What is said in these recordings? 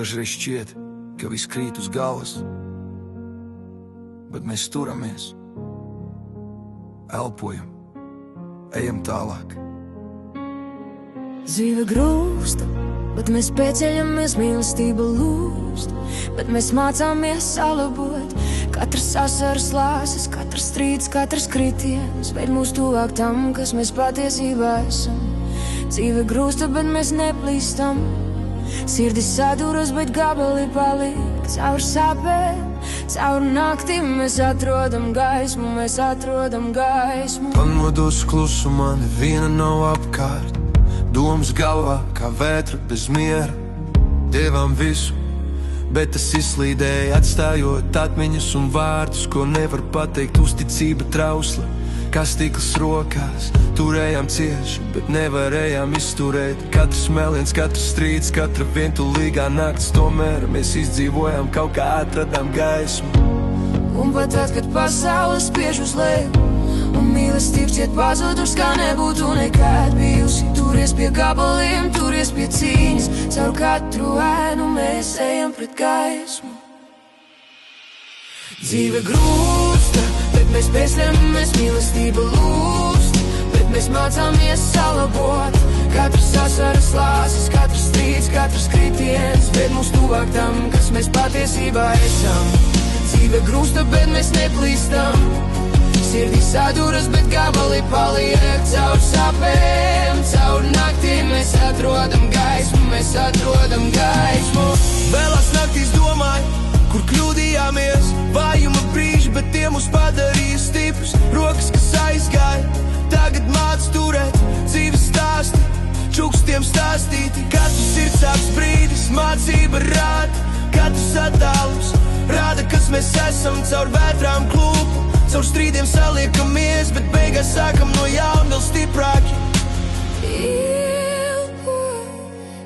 Dažreiz šķiet, ka viss krīt uz galvas, bet mēs turamies, elpojam, ejam tālāk. Dzīve grūsta, bet mēs pēceļamies, mīlestība lūst, bet mēs mācāmies salabot. Katrs asaras lāses, katrs strīds, katrs kritiens ved mūs tuvāk tam, kas mēs patiesībā esam. Dzīve grūsta, bet mēs neplīstam, sirdis saduras, bet gabali paliek. Caur sāpēm, caur naktīm mēs atrodam gaismu, mēs atrodam gaismu. Pamodos klusumā, neviena nav apkārt, domas galvā kā vētra bez miera. Devām visu, bet tas izslīdēja, atstājot atmiņas un vārdus, ko nevar pateikt. Uzticība trausla, kā stikls rokās, turējām cieši, bet nevarējām izturēt. Katrs meliens, katrs strīds, katra vientulīgā nakts, tomēr mēs izdzīvojām, kaut kā atradām gaismu. Un pat tad, kad pasaule spiež uz leju, un mīlestība šķiet pazudus, kā nebūtu nekad bijusi. Turies pie gabaliem, turies pie cīņas, caur katru ēnu mēs ejam pret gaismu. Dzīve grūsta, bet mēs pēcļamies, mīlestība lūst, bet mēs mācāmies salabot. Katrs asaras lāses, katrs strīds, katrs kritiens ved mūs tuvāk tam, kas mēs patiesībā esam. Dzīve grūsta, bet mēs neplīstam, sirdis saduras, bet gabali paliek. Caur sāpēm, caur naktīm mēs atrodam gaismu, mēs atrodam gaismu. Vēlās naktīs domāju, kur kļūdījāmies, vājuma brīži, bet tie mūs padarīja stiprus. Rokas, kas aizgāja, tagad māc turēt dzīves stāsti, čukstiem stāstīti. Katrs sirdsāps brīdis, mācība rāda, katrs attālums rāda, kas mēs esam. Caur vētrām klūpu, caur strīdiem saliekamies, bet beigās sākam no jauna vēl stiprāki. Ilpo,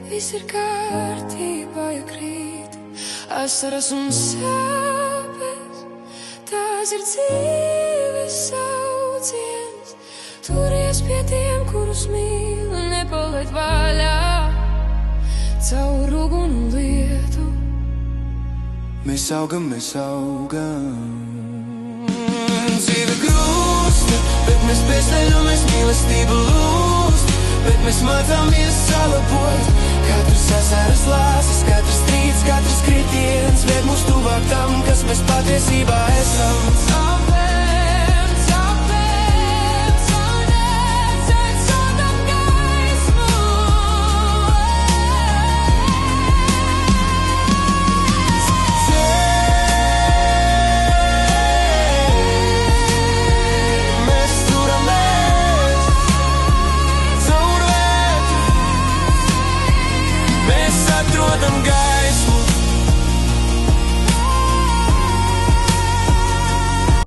viss ir kārtībā, ja krīt asaras un sāpes, tās ir dzīves sauciens. Turies pie tiem, kurus mīl, nepalaid vaļā caur uguni un lietu. Mēs augam, mēs augam. Dzīve grūsta, bet mēs pēcļamies, mīlestība lūst, bet mēs mācāmies salabot. Katrs asaras lāses, katrs strīds, katrs kritiens ved mūs tuvāk tam, kas mēs patiesībā esam.